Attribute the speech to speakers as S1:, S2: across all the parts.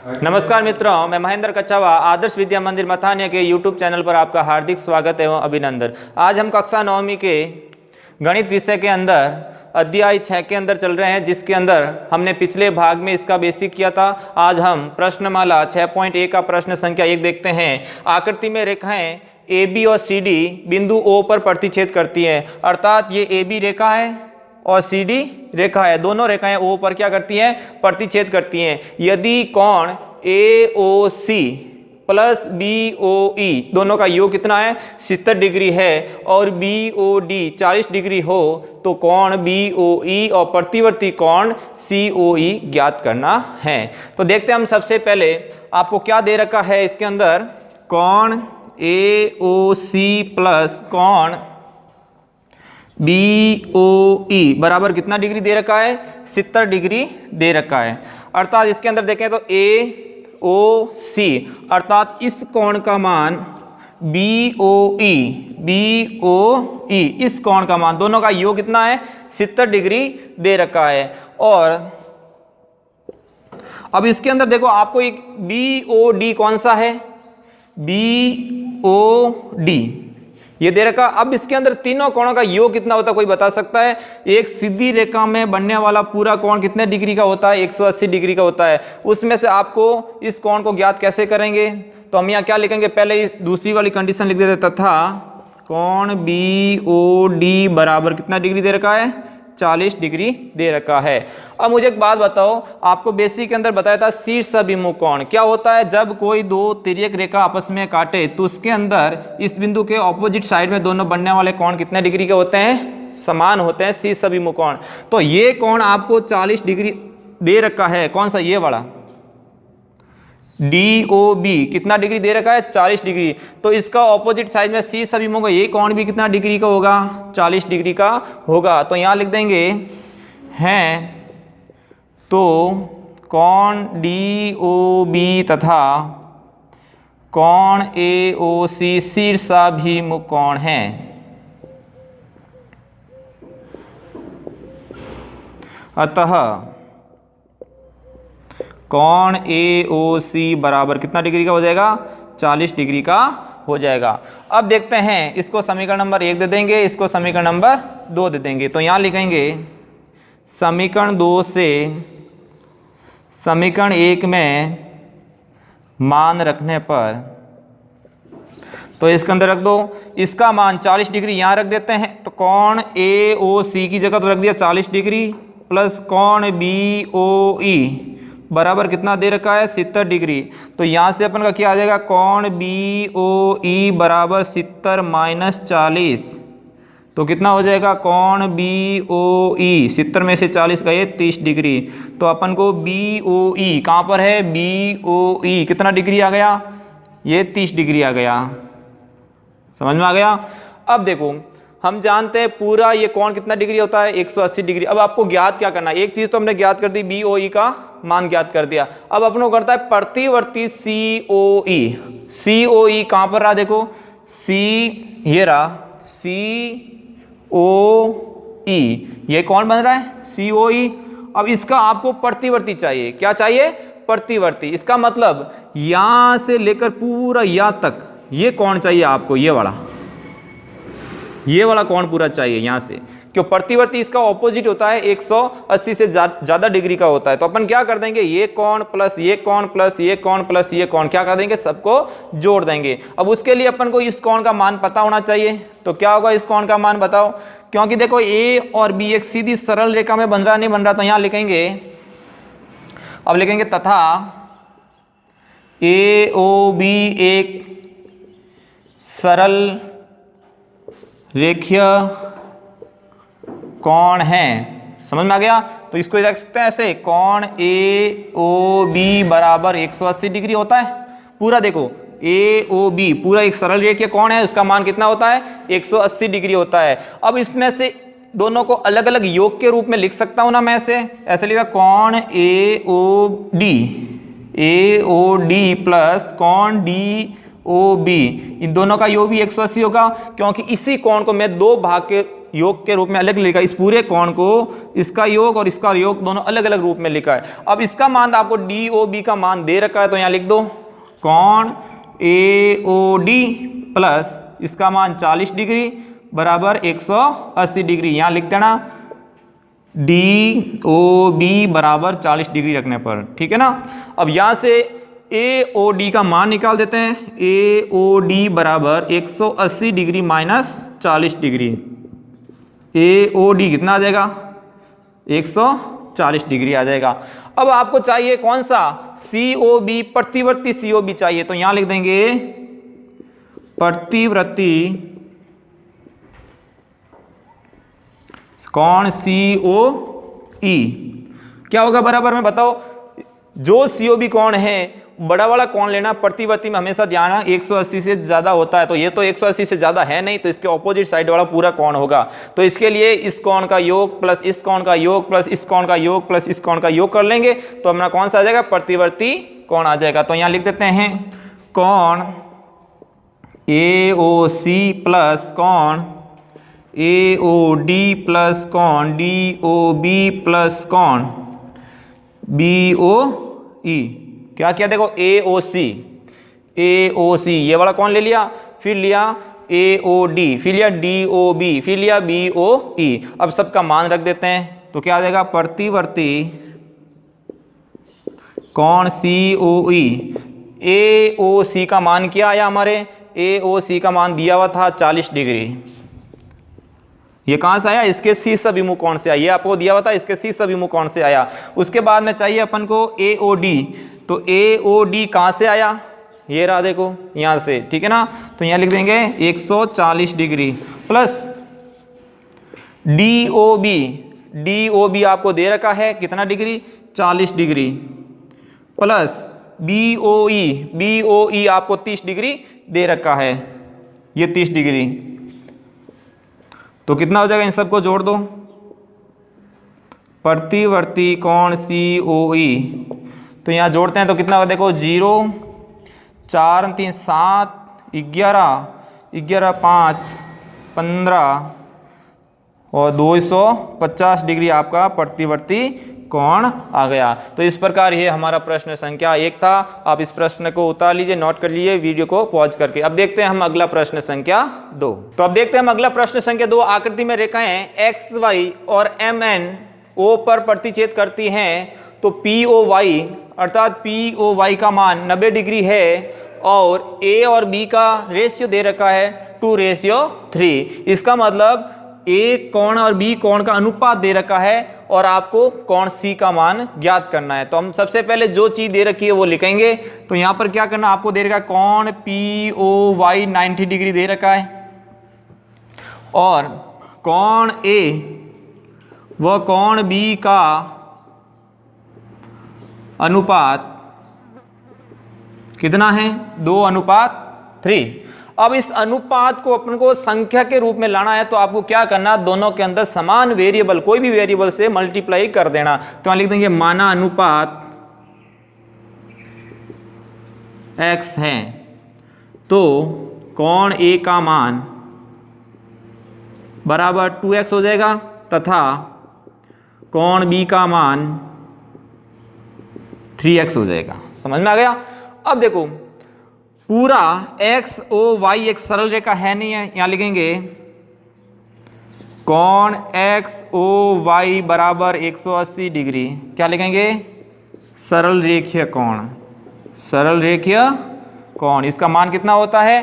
S1: नमस्कार मित्रों, मैं महेंद्र कच्छावा आदर्श विद्या मंदिर मथानिया के YouTube चैनल पर आपका हार्दिक स्वागत एवं अभिनंदन। आज हम कक्षा 9वीं के गणित विषय के अंदर अध्याय 6 के अंदर चल रहे हैं, जिसके अंदर हमने पिछले भाग में इसका बेसिक किया था। आज हम प्रश्नमाला 6.1 का प्रश्न संख्या 1 देखते हैं। आकृति में रेखाएं AB और CD बिंदु O पर प्रतिच्छेद करती हैं, अर्थात ये AB रेखा है और CD रेखा है, दोनों रेखाएं O पर क्या करती हैं? प्रतिच्छेद करती हैं। यदि कोण AOC प्लस BOE दोनों का योग कितना है? 70 डिग्री है और BOD 40 डिग्री हो तो कोण BOE और प्रतिवर्ती कोण COE ज्ञात करना है। तो देखते हैं हम। सबसे पहले आपको क्या दे रखा है इसके अंदर? कोण AOC प्लस कोण BOE बराबर कितना डिग्री दे रखा है? 70 डिग्री दे रखा है। अर्थात इसके अंदर देखें तो AOC अर्थात इस कोण का मान BOE इस कोण का मान, दोनों का योग कितना है? 70 डिग्री दे रखा है। और अब इसके अंदर देखो आपको एक BOD कौन सा है? BOD ये दे रखा। अब इसके अंदर तीनों कोणों का योग कितना होता है, कोई बता सकता है? एक सीधी रेखा में बनने वाला पूरा कोण कितने डिग्री का होता है? 180 डिग्री का होता है। उसमें से आपको इस कोण को ज्ञात कैसे करेंगे? तो हम यहाँ क्या लिखेंगे? पहले दूसरी वाली कंडीशन लिख देते, तथा कोण BOD बराबर कितना डिग्री दे रखा है? 40 डिग्री दे रखा है। अब मुझे एक बात बताओ, आपको बेसिक के अंदर बताया था शीर्ष अभिमुख कोण क्या होता है? जब कोई दो तिर्यक रेखा आपस में काटे तो उसके अंदर इस बिंदु के ऑपोजिट साइड में दोनों बनने वाले कोण कितने डिग्री के होते हैं? समान होते हैं, शीर्ष अभिमुख कोण। तो ये कोण आपको 40 डिग्री दे रखा है। कौन सा? ये वाला DOB कितना डिग्री दे रखा है? 40 डिग्री। तो इसका ऑपोजिट साइड में शीर्ष अभिमुख ये कोण भी कितना डिग्री का होगा? 40 डिग्री का होगा। तो यहां लिख देंगे हैं तो कोण DOB तथा कोण AOC शीर्षाभिमुख कोण है। अतः कोण AOC बराबर कितना डिग्री का हो जाएगा? 40 डिग्री का हो जाएगा। अब देखते हैं, इसको समीकरण नंबर 1 दे देंगे, इसको समीकरण नंबर 2 दे देंगे। तो यहाँ लिखेंगे समीकरण 2 से समीकरण 1 में मान रखने पर, तो इसके अंदर रख दो इसका मान 40 डिग्री यहाँ रख देते हैं। तो कोण AOC की जगह तो रख दिया 40 डिग्री प्लस कोण BOE बराबर कितना दे रखा है? 70 डिग्री। तो यहाँ से अपन का क्या आ जाएगा? कोण BOE बराबर 70 माइनस 40 तो कितना हो जाएगा? कोण BOE 70 में से 40 गए 30 डिग्री। तो अपन को BOE कहाँ पर है? BOE कितना डिग्री आ गया? ये 30 डिग्री आ गया। समझ में आ गया? अब देखो, हम जानते हैं पूरा ये कोण कितना डिग्री होता है? 180 डिग्री। अब आपको ज्ञात क्या करना है? एक चीज तो हमने ज्ञात कर दी, BOE का मान ज्ञात कर दिया। अब अपन को करता है प्रतिवर्ती COE। COE कहां पर रहा? देखो ये रहा COE, ये कौन बन रहा है? COE। अब इसका आपको प्रतिवर्ती चाहिए। क्या चाहिए? प्रतिवर्ती। इसका मतलब यहां से लेकर पूरा यहां तक ये कोण चाहिए आपको, ये वाला कोण पूरा चाहिए यहां से, क्यों? प्रतिवर्ती इसका ऑपोजिट होता है, 180 से ज्यादा डिग्री का होता है। तो अपन क्या कर देंगे? ये कोण प्लस ये कोण प्लस ये कोण प्लस ये कोण क्या कर देंगे? सबको जोड़ देंगे। अब उसके लिए अपन को इस कोण का मान पता होना चाहिए। तो क्या होगा इस कोण का मान? बताओ। क्योंकि देखो A और B एक सीधी सरल रेखा में बन रहा नहीं बन रहा, तो यहां लिखेंगे, अब लिखेंगे तथा AOB एक सरल रेखीय कोण है। समझ में आ गया? तो इसको लिख सकते हैं ऐसे, कोण AOB बराबर 180 डिग्री होता है पूरा। देखो AOB पूरा एक सरल रेखीय कोण है, उसका मान कितना होता है? 180 डिग्री होता है। अब इसमें से दोनों को अलग अलग योग के रूप में लिख सकता हूं ना मैं? ऐसे लिखा कोण AOD प्लस कोण DOB, इन दोनों का योग भी 180 होगा, क्योंकि इसी कोण को मैं दो भाग के योग के रूप में अलग लिखा है, इस पूरे कोण को इसका योग और इसका योग दोनों अलग अलग रूप में लिखा है। अब इसका मान आपको डी ओ बी का मान दे रखा है, तो यहाँ लिख दो कोण ए ओ डी प्लस इसका मान 40 डिग्री बराबर 180 डिग्री, यहाँ लिख देना डी ओ बी बराबर 40 डिग्री रखने पर, ठीक है ना। अब यहाँ से ए ओ डी का मान निकाल देते हैं, ए ओ डी बराबर 180 डिग्री माइनस 40 डिग्री, ए ओ डी कितना आ जाएगा 140 डिग्री आ जाएगा। अब आपको चाहिए कौन सा सी ओ बी, प्रतिवर्ती सी ओ बी चाहिए, तो यहां लिख देंगे प्रतिवर्ती कौन सी ओ ई क्या होगा बराबर में, बताओ। जो सी ओ बी कौन है बड़ा वाला कौन लेना, प्रतिवर्ती में हमेशा ध्यान 180 से ज्यादा होता है, तो ये तो 180 से ज्यादा है नहीं, तो इसके ऑपोजिट साइड वाला पूरा कौन होगा। तो इसके लिए इस कौन का योग प्लस इस कौन का योग प्लस इस कौन का योग प्लस इस कौन का योग कर लेंगे, तो अपना कौन सा आ जाएगा प्रतिवर्ती कौन आ जाएगा। तो यहां लिख देते हैं कौन ए ओ सी प्लस कौन ए ओ डी प्लस कौन डी ओ बी प्लस कौन बी ओ ई। क्या किया देखो ए ओ सी ये वाला कौन ले लिया, फिर लिया ए ओ डी, फिर लिया डी ओ बी, फिर लिया बी ओ ई। अब सबका मान रख देते हैं, तो क्या आ जाएगा प्रतिवर्ती कौन सी ओ ई। ए ओ सी का मान क्या आया हमारे, ए ओ सी का मान दिया हुआ था 40 डिग्री, ये कहां से आया इसके शीर्ष अभिमुख कोण से आया, ये आपको दिया हुआ था इसके शीर्ष अभिमुख कोण से आया। उसके बाद में चाहिए अपन को ए ओ डी, तो ए ओ डी कहां से आया, ये रहा देखो यहां से, ठीक है ना। तो यहां लिख देंगे 140 degree plus D O B आपको दे रखा है कितना degree 40 degree plus B O E आपको 30 डिग्री दे रखा है, ये 30 डिग्री। तो कितना हो जाएगा, इन सबको जोड़ दो, प्रतिवर्ती कोण सी ओ ई। तो यहाँ जोड़ते हैं तो कितना होगा देखो 0 4 3 7 11 5 15 और 250 डिग्री आपका प्रतिवर्ती कोण आ गया। तो इस प्रकार ये हमारा प्रश्न संख्या 1 था। आप इस प्रश्न को उतार लीजिए, नोट कर लीजिए वीडियो को पॉज करके। अब देखते हैं हम अगला प्रश्न संख्या 2। तो अब देखते हैं हम अगला प्रश्न संख्या 2। आकृति में रेखाएं एक्स वाई और एम एन ओ पर प्रतिच्छेद करती हैं, तो पी ओ वाई अर्थात पी ओ वाई का मान 90 डिग्री है और ए और बी का रेशियो दे रखा है 2:3। इसका मतलब ए कोण और बी कोण का अनुपात दे रखा है और आपको कोण सी का मान ज्ञात करना है। तो हम सबसे पहले जो चीज दे रखी है वो लिखेंगे। तो यहां पर क्या करना, आपको दे रखा है कोण पी ओ वाई 90 डिग्री दे रखा है और कोण ए व कोण बी का अनुपात कितना है 2:3। अब इस अनुपात को अपन को संख्या के रूप में लाना है, तो आपको क्या करना, दोनों के अंदर समान वेरिएबल कोई भी वेरिएबल से मल्टीप्लाई कर देना। तो यहां लिख देंगे माना अनुपात x है, तो कोण a का मान बराबर 2x हो जाएगा तथा कोण b का मान 3x हो जाएगा। समझ में आ गया। अब देखो पूरा x o y एक सरल रेखा है नहीं है, यहां लिखेंगे कोण x o y बराबर 180 डिग्री। क्या लिखेंगे, सरल रेखीय कोण, सरल रेखीय कोण। इसका मान कितना होता है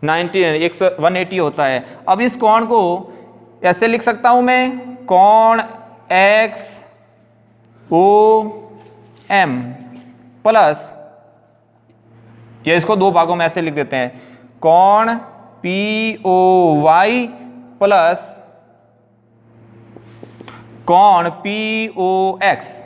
S1: 180 होता है। अब इस कोण को ऐसे लिख सकता हूं मैं, कोण x o m प्लस, या इसको दो भागों में ऐसे लिख देते हैं, कोण पी ओ वाई प्लस कोण पी ओ एक्स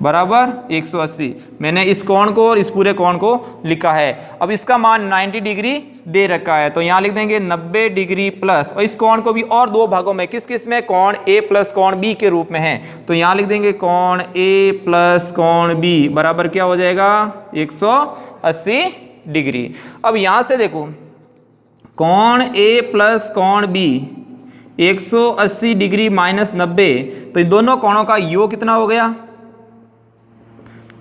S1: बराबर 180। मैंने इस कोण को और इस पूरे कोण को लिखा है। अब इसका मान 90 डिग्री दे रखा है, तो यहां लिख देंगे 90 डिग्री प्लस, और इस कोण को भी और दो भागों में, किस किस में, कोण ए प्लस कोण बी के रूप में है। तो यहां लिख देंगे कोण ए प्लस कोण बी बराबर क्या हो जाएगा 180 डिग्री। अब यहां से देखो कौन ए प्लस कौन बी 180 डिग्री माइनस 90, तो इन दोनों कोणों का योग कितना हो गया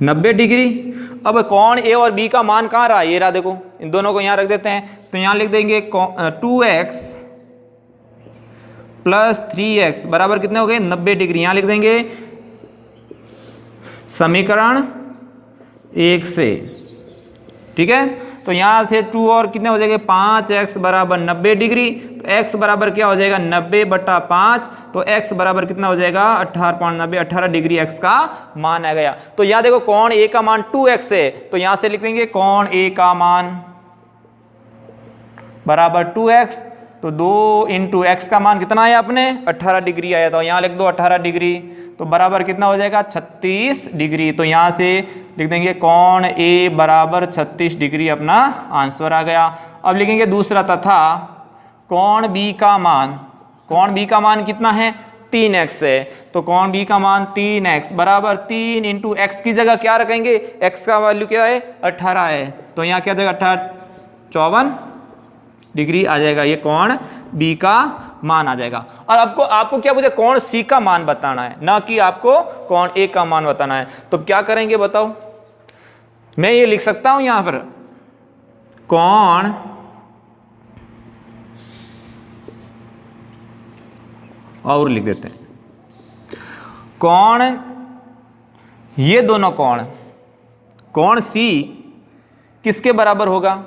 S1: 90 डिग्री। अब कौन ए और बी का मान कहाँ रहा, ये रहा, देखो इन दोनों को यहाँ रख देते हैं, तो यहाँ लिख देंगे 2x प्लस 3x बराबर कितने हो गए 90 डिग्री। यहाँ लिख देंगे समीकरण 1 से, ठीक है। तो यहाँ से 2 और कितने हो जाएंगे 5x बराबर 90 डिग्री, तो x बराबर क्या हो जाएगा 90/5, तो x बराबर कितना हो जाएगा 18.90, 18 डिग्री x का मान आ गया। तो यहाँ देखो कौन a का मान 2x है, तो यहाँ से लिख देंगे कौन a का मान बराबर 2x, तो 2 इंटू एक्स का मान कितना आया अपने 18 डिग्री आया, तो यहाँ लिख दो 18 डिग्री, तो बराबर कितना हो जाएगा 36 डिग्री। तो यहाँ से लिख देंगे कौन ए बराबर 36 डिग्री, अपना आंसर आ गया। अब लिखेंगे दूसरा, तथा कौन बी का मान कितना है 3x है, तो कौन बी का मान 3x बराबर 3 इंटू एक्स की जगह क्या रखेंगे, x का वैल्यू क्या है 18 है, तो यहाँ क्या जाएगा 54 डिग्री आ जाएगा, ये कौन बी का मान आ जाएगा। और आपको क्या मुझे कौन सी का मान बताना है, ना कि आपको कौन ए का मान बताना है। तो क्या करेंगे बताओ, मैं ये लिख सकता हूं यहां पर कौन और लिख देते हैं कौन, ये दोनों कौन सी किसके बराबर होगा।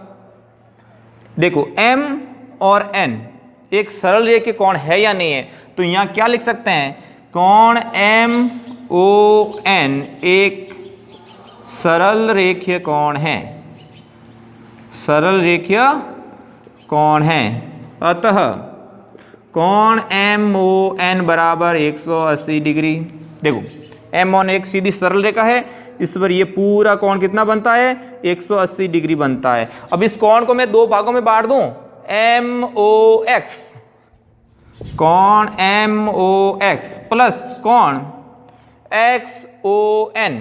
S1: देखो m और n एक सरल रेखीय कोण है या नहीं है, तो यहां क्या लिख सकते हैं कौन MON एक सरल रेखीय कोण है, अतः कौन MON बराबर 180 डिग्री। देखो MON एक सीधी सरल रेखा है, इस पर ये पूरा कोण कितना बनता है 180 डिग्री बनता है। अब इस कोण को मैं दो भागों में बांट दूं, MOX कौन MOX प्लस कौन XON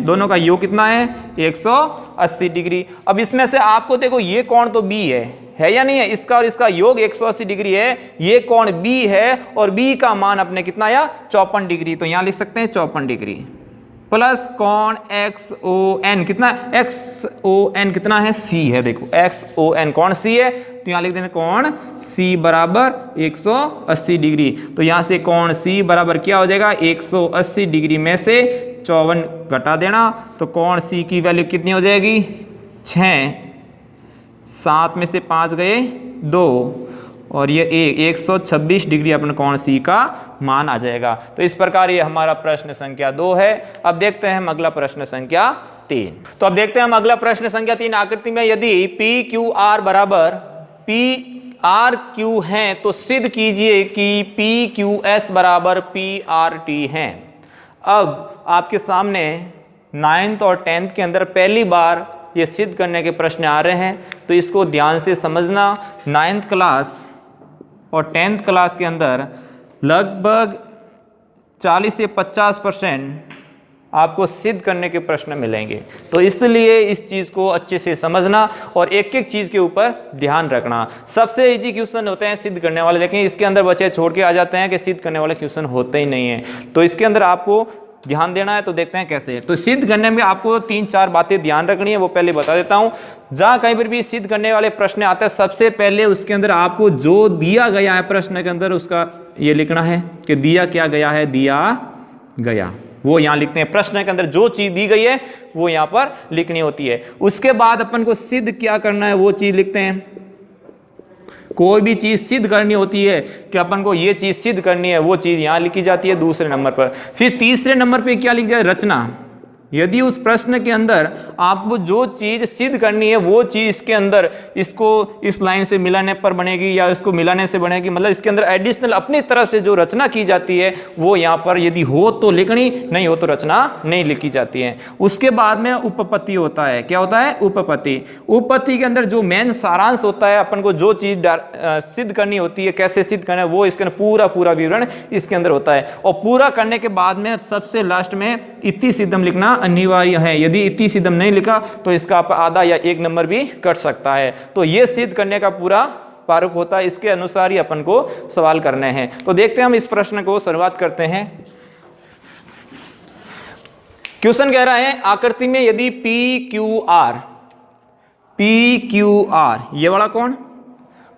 S1: दोनों का योग कितना है 180 डिग्री। अब इसमें से आपको देखो ये कोण तो B है या नहीं है, इसका और इसका योग 180 डिग्री है, ये कोण B है और B का मान अपने कितना आया 54 डिग्री, तो यहां लिख सकते हैं 54 डिग्री प्लस कौन XON कितना XON कितना है C है, देखो XON कौन C है, तो यहां लिख देना कौन C बराबर 180 डिग्री। तो यहां से कौन C बराबर क्या हो जाएगा 180 डिग्री में से 54 घटा देना, तो कौन C की वैल्यू कितनी हो जाएगी 6, 7 में से 5 गए 2 और ये 126 डिग्री अपने कौन सी का मान आ जाएगा। तो इस प्रकार ये हमारा प्रश्न संख्या 2 है। अब देखते हैं हम अगला प्रश्न संख्या 3। तो अब देखते हैं हम अगला प्रश्न संख्या 3। आकृति में यदि PQR बराबर PRQ है तो सिद्ध कीजिए कि PQS बराबर PRT है। अब आपके सामने 9th और 10th के अंदर पहली बार ये सिद्ध करने के प्रश्न आ रहे हैं, तो इसको ध्यान से समझना। 9th क्लास और 10th क्लास के अंदर लगभग 40 से 50% आपको सिद्ध करने के प्रश्न मिलेंगे, तो इसलिए इस चीज़ को अच्छे से समझना और एक एक चीज़ के ऊपर ध्यान रखना। सबसे इजी क्वेश्चन होते हैं सिद्ध करने वाले, लेकिन इसके अंदर बच्चे छोड़ के आ जाते हैं कि सिद्ध करने वाले क्वेश्चन होते ही नहीं हैं, तो इसके अंदर आपको ध्यान देना है। तो देखते हैं कैसे। तो सिद्ध करने में आपको 3-4 बातें ध्यान रखनी है, वो पहले बता देता हूं। जहां कहीं पर भी सिद्ध करने वाले प्रश्न आते हैं, सबसे पहले उसके अंदर आपको जो दिया गया है प्रश्न के अंदर उसका ये लिखना है कि दिया क्या गया है, दिया गया वो यहां लिखते हैं। प्रश्न के अंदर जो चीज दी गई है वो यहां पर लिखनी होती है। उसके बाद अपन को सिद्ध क्या करना है वो चीज लिखते हैं। कोई भी चीज सिद्ध करनी होती है कि अपन को ये चीज सिद्ध करनी है, वो चीज यहां लिखी जाती है दूसरे नंबर पर। फिर तीसरे नंबर पे क्या लिख जाए, रचना। यदि उस प्रश्न के अंदर आपको जो चीज सिद्ध करनी है वो चीज इसके अंदर इसको इस लाइन से मिलाने पर बनेगी या इसको मिलाने से बनेगी, मतलब इसके अंदर एडिशनल अपनी तरफ से जो रचना की जाती है वो यहाँ पर यदि हो तो लिखनी, नहीं हो तो रचना नहीं लिखी जाती है। उसके बाद में उपपत्ति होता है। क्या होता है, उपपत्ति। उपपत्ति के अंदर जो मेन सारांश होता है, अपन को जो चीज सिद्ध करनी होती है, कैसे सिद्ध करना है, वो इसके अंदर पूरा विवरण इसके अंदर होता है। और पूरा करने के बाद में सबसे लास्ट में इति सिद्धम लिखना अनिवार्य है। यदि इतनी सिद्ध नहीं लिखा तो इसका आप आधा या 1 नंबर भी कट सकता है। तो ये सिद्ध करने का पूरा प्रारूप होता है, इसके अनुसार ही अपन को सवाल करने हैं। तो देखते हैं हम इस प्रश्न को शुरुआत करते हैं। क्वेश्चन कह रहा है आकृति में यदि पी क्यू आर ये वाला कोण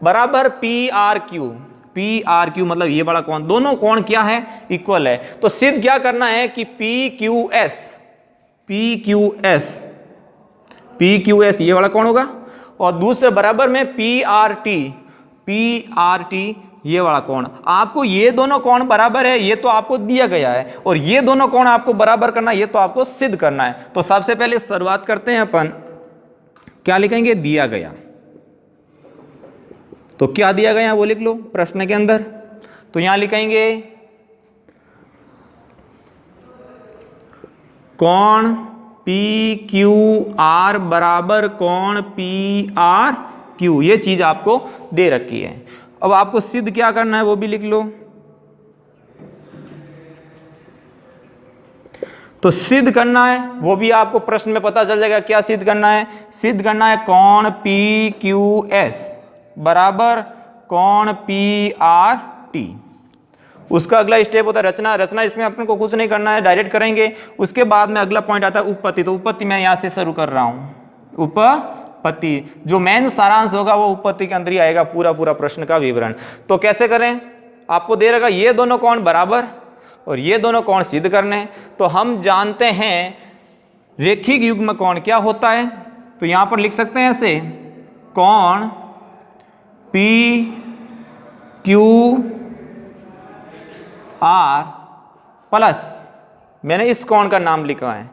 S1: बराबर पी आर क्यू मतलब ये बड़ा कोण, दोनों कोण क्या है? इक्वल है। तो सिद्ध क्या करना है कि पी क्यू एस ये वाला कोण होगा और दूसरे बराबर में पी आर टी ये वाला कोण। आपको ये दोनों कोण बराबर है ये तो आपको दिया गया है, और ये दोनों कोण आपको बराबर करना है ये तो आपको सिद्ध करना है। तो सबसे पहले शुरुआत करते हैं अपन, क्या लिखेंगे? दिया गया। तो क्या दिया गया वो लिख लो प्रश्न के अंदर। तो यहां लिखेंगे कोण पी क्यू आर बराबर कोण पी आर क्यू, ये चीज आपको दे रखी है। अब आपको सिद्ध क्या करना है वो भी लिख लो। तो सिद्ध करना है वो भी आपको प्रश्न में पता चल जाएगा। क्या सिद्ध करना है? सिद्ध करना है कोण पी क्यू एस बराबर कोण पी आर टी। उसका अगला स्टेप होता है रचना। इसमें अपन को कुछ नहीं करना है, डायरेक्ट करेंगे। उसके बाद में अगला पॉइंट आता है उपपत्ति। तो उपपत्ति मैं यहां से शुरू कर रहा हूं। उपपत्ति जो मेन सारांश होगा वो उपपत्ति के अंदर ही आएगा, पूरा प्रश्न का विवरण। तो कैसे करें? आपको दे रखा ये दोनों कोण बराबर और ये दोनों कोण सिद्ध करने। तो हम जानते हैं रेखिक युग्म कोण क्या होता है। तो यहां पर लिख सकते हैं ऐसे कोण पी क्यू आर प्लस, मैंने इस कोण का नाम लिखा है,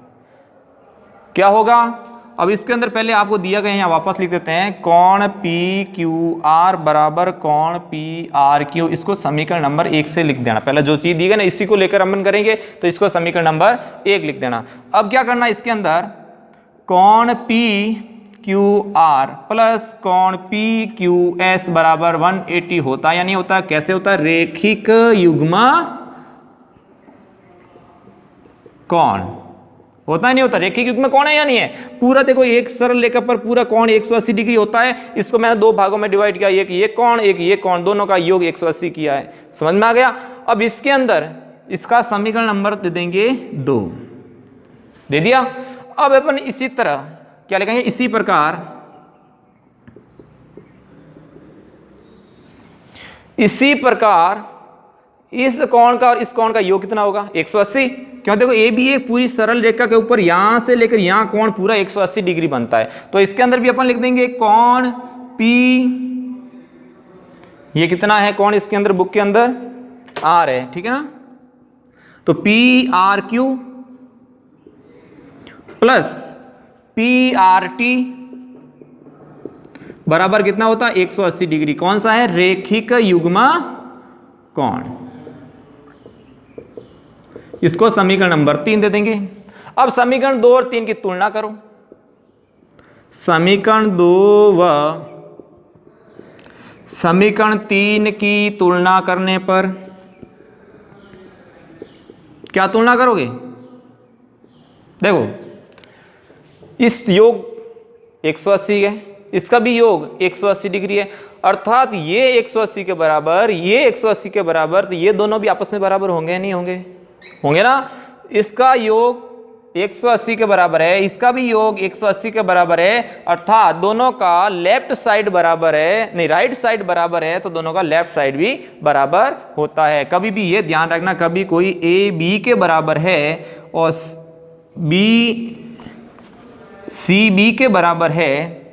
S1: क्या होगा? अब इसके अंदर पहले आपको दिया गया है, यहाँ वापस लिख देते हैं कोण पी क्यू आर बराबर कोण पी आर क्यू। इसको समीकरण नंबर 1 से लिख देना। पहले जो चीज दी गई ना इसी को लेकर अपन करेंगे, तो इसको समीकरण नंबर 1 लिख देना। अब क्या करना है इसके अंदर कोण पी क्यू आर प्लस कोण पी क्यू एस बराबर 180 होता है या नहीं होता? कैसे होता है? रेखिक युग्म कोण होता है नहीं होता? रेखिक युग्म कोण है या नहीं है? पूरा देखो एक सरल रेखा पर पूरा कोण 180 डिग्री होता है। इसको मैंने 2 भागों में डिवाइड किया, एक ये कोण एक ये कोण, दोनों का योग 180 किया है। समझ में आ गया? अब इसके अंदर इसका समीकरण नंबर दे देंगे 2, दे दिया। अब अपन इसी तरह क्या लिखेंगे? इसी प्रकार इस कोण का और इस कोण का योग कितना होगा? 180। क्यों? देखो ये भी एक पूरी सरल रेखा के ऊपर यहां से लेकर यहां कोण पूरा 180 डिग्री बनता है। तो इसके अंदर भी अपन लिख देंगे कोण P, ये कितना है कोण इसके अंदर बुक के अंदर? R है, ठीक है ना? तो P R Q plus P R T बराबर कितना होता है? 180 डिग्री। कौन सा है? रेखिक युग्म कोण। इसको समीकरण नंबर 3 दे देंगे। अब समीकरण 2 और 3 की तुलना करो। समीकरण 2 व समीकरण 3 की तुलना करने पर क्या तुलना करोगे? देखो इस योग 180 है, इसका भी योग 180 डिग्री है, अर्थात ये 180 के बराबर ये 180 के बराबर, तो ये दोनों भी आपस में बराबर होंगे नहीं होंगे? होंगे ना। इसका योग 180 के बराबर है, इसका भी योग 180 के बराबर है, अर्थात दोनों का लेफ्ट साइड बराबर है, नहीं राइट साइड बराबर है, तो दोनों का लेफ्ट साइड भी बराबर होता है। कभी भी ये ध्यान रखना, कभी कोई ए बी के बराबर है और बी सी बी के बराबर है,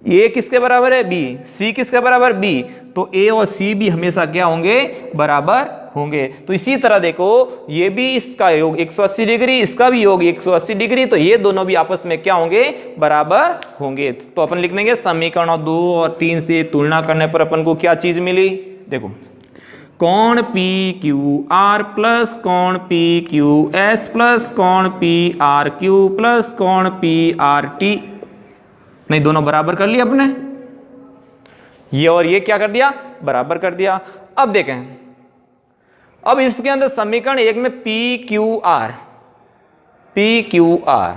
S1: ए किसके बराबर है? बी। सी किसके बराबर? बी। तो ए और सी भी हमेशा क्या होंगे? बराबर होंगे। तो इसी तरह देखो ये भी इसका योग 180 डिग्री, इसका भी योग 180 डिग्री, तो ये दोनों भी आपस में क्या होंगे? बराबर होंगे। तो अपन लिख देंगे समीकरण 2 और 3 से तुलना करने पर अपन को क्या चीज मिली? देखो कोण पी क्यू आर प्लस कोण पी क्यू एस प्लस कोण पी आर क्यू प्लस कोण पी आर टी, नहीं दोनों बराबर कर लिया अपने, ये और ये क्या कर दिया? बराबर कर दिया। अब देखें, अब इसके अंदर समीकरण 1 में P Q R P Q R,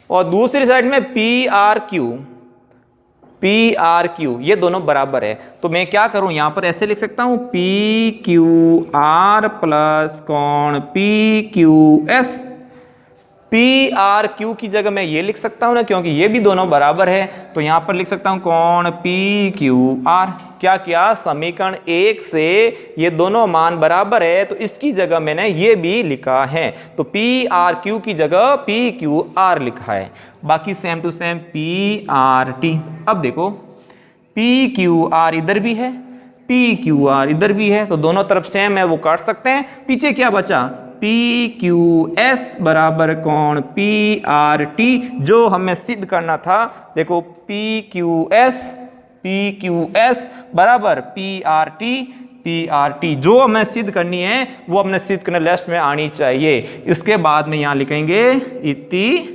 S1: और दूसरी साइड में पी आर क्यू, ये दोनों बराबर है। तो मैं क्या करूं, यहां पर ऐसे लिख सकता हूं पी क्यू आर प्लस कोण P Q S. P R Q की जगह मैं ये लिख सकता हूं ना, क्योंकि ये भी दोनों बराबर है, तो यहां पर लिख सकता हूं कोण पी क्यू आर। क्या किया, समीकरण 1 से ये दोनों मान बराबर है, तो इसकी जगह मैंने ये भी लिखा है, तो पी आर क्यू की जगह पी क्यू आर लिखा है। बाकी same to same P R T. अब देखो पी क्यू आर इधर भी है, पी क्यू आर इधर भी है, तो दोनों तरफ सेम है, वो काट सकते हैं। पीछे क्या बचा, पी क्यू एस बराबर कोण पी आर टी, जो हमें सिद्ध करना था। देखो पी क्यू एस बराबर पी आर टी, जो हमें सिद्ध करनी है वो हमने सिद्ध करने लिस्ट में आनी चाहिए। इसके बाद में यहां लिखेंगे इति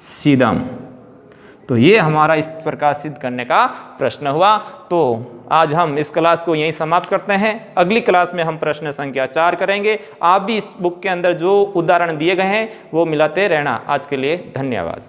S1: सिद्धम। तो ये हमारा इस प्रकार सिद्ध करने का प्रश्न हुआ। तो आज हम इस क्लास को यहीं समाप्त करते हैं। अगली क्लास में हम प्रश्न संख्या 4 करेंगे। आप भी इस बुक के अंदर जो उदाहरण दिए गए हैं वो मिलाते रहना। आज के लिए धन्यवाद।